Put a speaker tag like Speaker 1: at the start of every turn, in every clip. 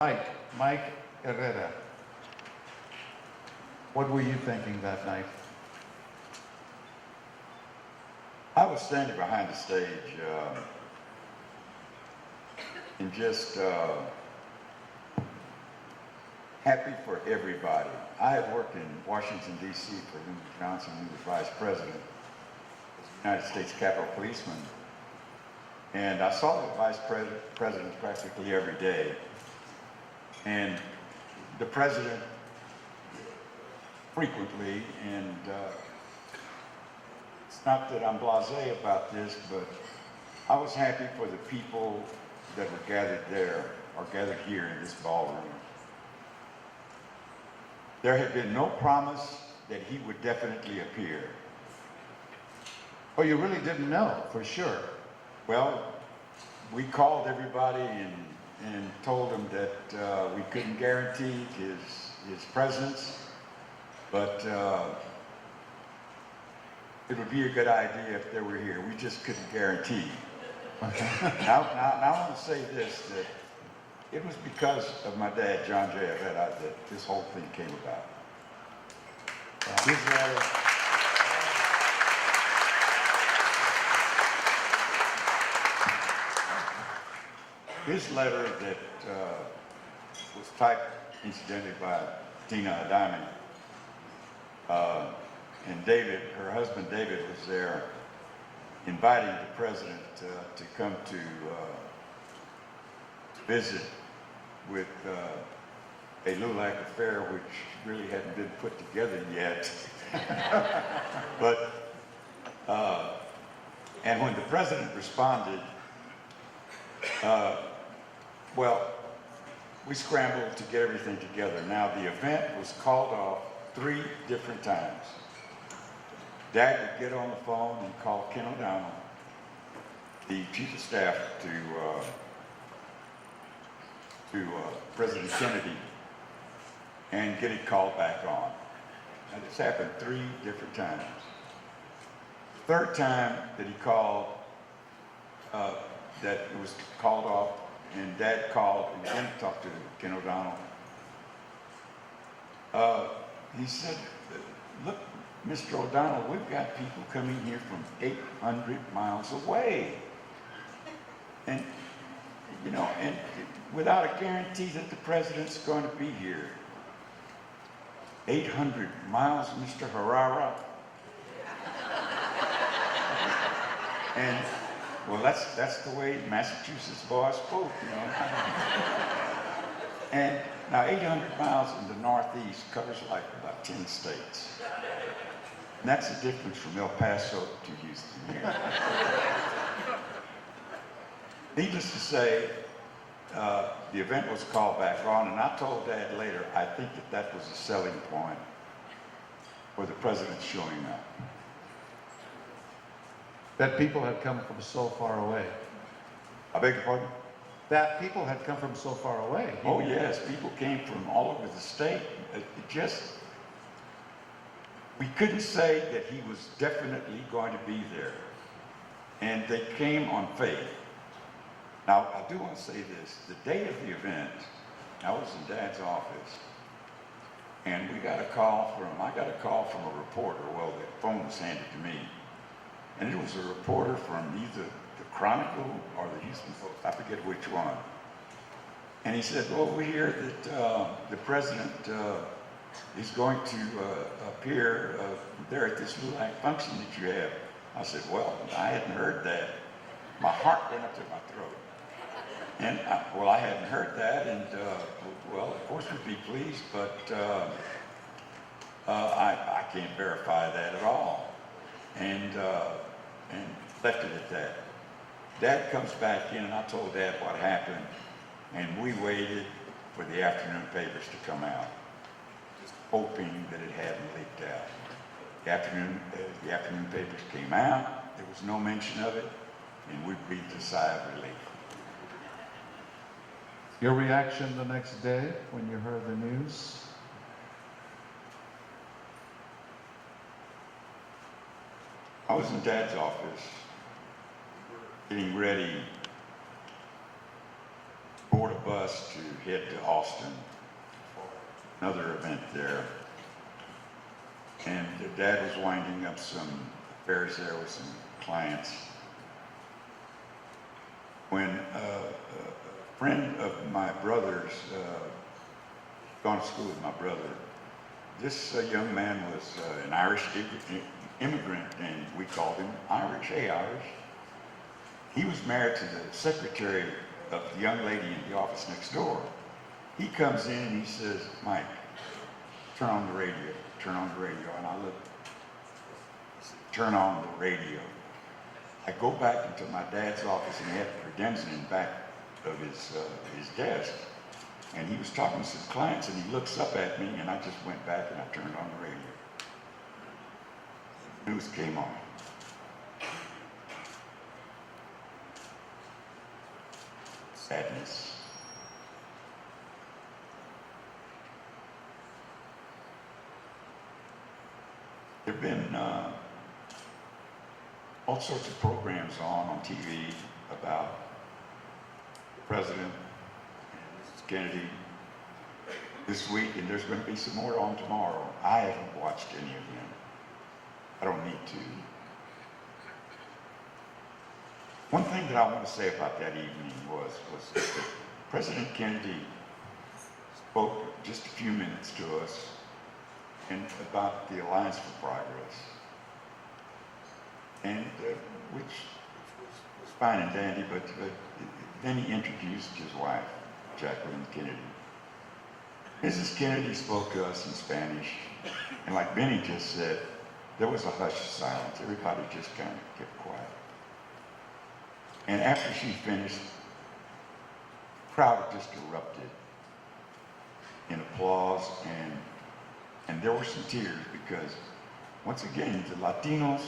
Speaker 1: Mike Herrera, what were you thinking that night?
Speaker 2: I was standing behind the stage and just happy for everybody. I had worked in Washington, D.C. for Lyndon Johnson, who was vice president, as a United States Capitol Policeman. And I saw the vice president practically every day. And the president frequently, and it's not that I'm blasé about this, but I was happy for the people that were gathered there, or gathered here in this ballroom. There had been no promise that he would definitely appear.
Speaker 1: Oh, you really didn't know, for sure.
Speaker 2: Well, we called everybody and told them that we couldn't guarantee his presence, but it would be a good idea if they were here. We just couldn't guarantee. Now I want to say this, that it was because of my dad, John J. Herrera, that this whole thing came about. His letter that was typed, incidentally, by Tina Adami, and David, her husband David, was there inviting the president to come to visit with a LULAC affair, which really hadn't been put together yet. But, and when the president responded, well, we scrambled to get everything together. Now, the event was called off 3 different times. Dad would get on the phone and call Ken O'Donnell, the chief of staff to President Kennedy, and get it called back on. And this happened 3 different times. The 3rd time that he called, that it was called off, and Dad called and again talked to Ken O'Donnell. He said, look, Mr. O'Donnell, we've got people coming here from 800 miles away. And, you know, and without a guarantee that the president's going to be here. 800 miles, Mr. Herrera. And, well, that's the way Massachusetts boys spoke, you know. And now 800 miles in the Northeast covers like about 10 states. And that's the difference from El Paso to Houston here. Needless to say, the event was called back on, and I told Dad later, I think that was a selling point for the president showing up.
Speaker 1: That people had come from so far away.
Speaker 2: I beg your pardon?
Speaker 1: That people had come from so far away.
Speaker 2: Oh yes, people came from all over the state. We couldn't say that he was definitely going to be there. And they came on faith. Now, I do want to say this. The day of the event, I was in Dad's office, and I got a call from a reporter. Well, the phone was handed to me. And it was a reporter from either the Chronicle or the Houston Post, I forget which one. And he said, well, we hear that the president is going to appear there at this LULAC function that you have. I said, well, I hadn't heard that. My heart went up to my throat. And I hadn't heard that, and well, of course we'd be pleased, but I can't verify that at all. And left it at that. Dad comes back in, and I told Dad what happened, and we waited for the afternoon papers to come out, just hoping that it hadn't leaked out. The afternoon papers came out, there was no mention of it, and we breathed a sigh of relief.
Speaker 1: Your reaction the next day when you heard the news?
Speaker 2: I was in Dad's office, getting ready board a bus to head to Austin for another event there. And Dad was winding up some affairs there with some clients. When a friend of my brother's, gone to school with my brother, this young man was an Irish immigrant, and we called him Irish. Hey, Irish. He was married to the secretary of the young lady in the office next door. He comes in and he says, Mike, turn on the radio, turn on the radio. And I look, turn on the radio. I go back into my dad's office, and he had credenza in back of his desk. And he was talking to some clients, and he looks up at me, and I just went back and I turned on the radio. News came on. Sadness. There have been all sorts of programs on TV about the president, Mrs. Kennedy, this week, and there's going to be some more on tomorrow. I haven't watched any of them. I don't need to. One thing that I want to say about that evening was that President Kennedy spoke just a few minutes to us and about the Alliance for Progress, and which was fine and dandy, but then he introduced his wife, Jacqueline Kennedy. Mrs. Kennedy spoke to us in Spanish, and like Benny just said, there was a hush of silence. Everybody just kind of kept quiet. And after she finished, the crowd just erupted in applause, and there were some tears because, once again, the Latinos,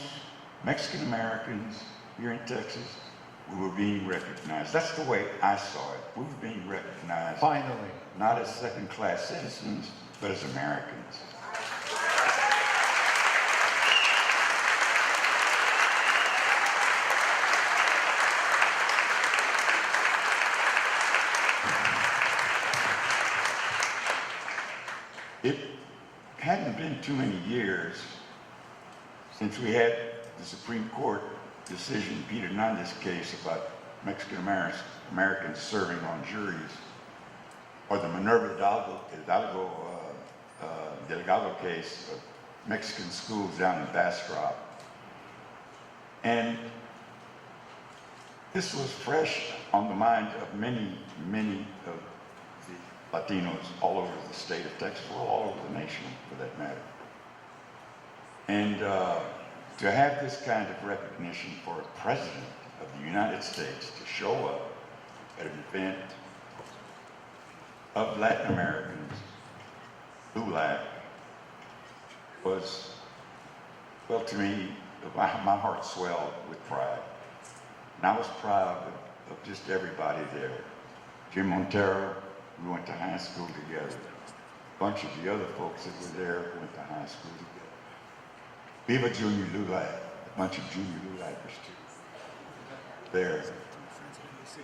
Speaker 2: Mexican Americans here in Texas, we were being recognized. That's the way I saw it. We were being recognized.
Speaker 1: Finally.
Speaker 2: Not as second-class citizens, but as Americans. It hadn't been too many years since we had the Supreme Court decision, Peter Hernandez case about Mexican Americans serving on juries, or the Minerva Delgado case of Mexican schools down in Bastrop. And this was fresh on the mind of many, many of the Latinos all over the state of Texas, well, all over the nation for that matter. And to have this kind of recognition for a president of the United States to show up at an event of Latin Americans, LULAC, was, well, to me, my heart swelled with pride. And I was proud of just everybody there. Jim Montero, we went to high school together. A bunch of the other folks that were there went to high school together. Viva Junior LULAC, a bunch of Junior LULACers too, there.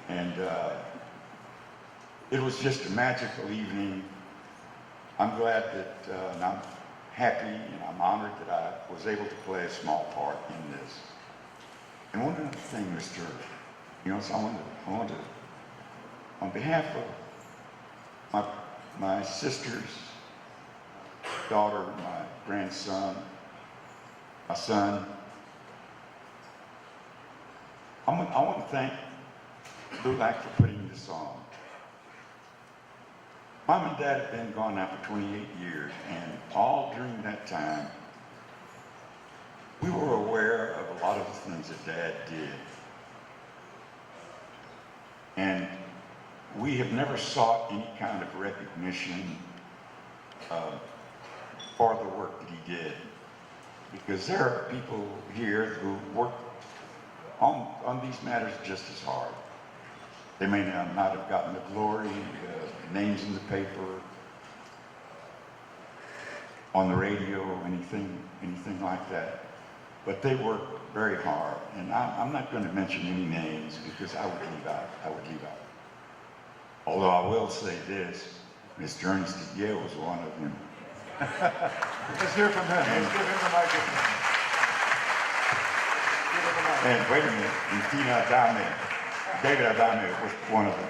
Speaker 2: And it was just a magical evening. I'm glad that, and I'm happy and I'm honored that I was able to play a small part in this. And one other thing, Mr. So I want to, on behalf of my sister's daughter, my grandson, my son, I want to thank LULAC for putting this on. Mom and Dad have been gone now for 28 years, and all during that time, we were aware of a lot of the things that Dad did. And we have never sought any kind of recognition for the work that he did. Because there are people here who work on these matters just as hard. They may not have gotten the glory, names in the paper, on the radio, anything like that. But they work very hard. And I'm not going to mention any names because I would leave out. Although I will say this, Miss Journeys to Yale was one of them.
Speaker 1: Let's hear from him. Let's give him the microphone. Give him the mic.
Speaker 2: And wait a minute, and Tina Adame, David Adame was one of them.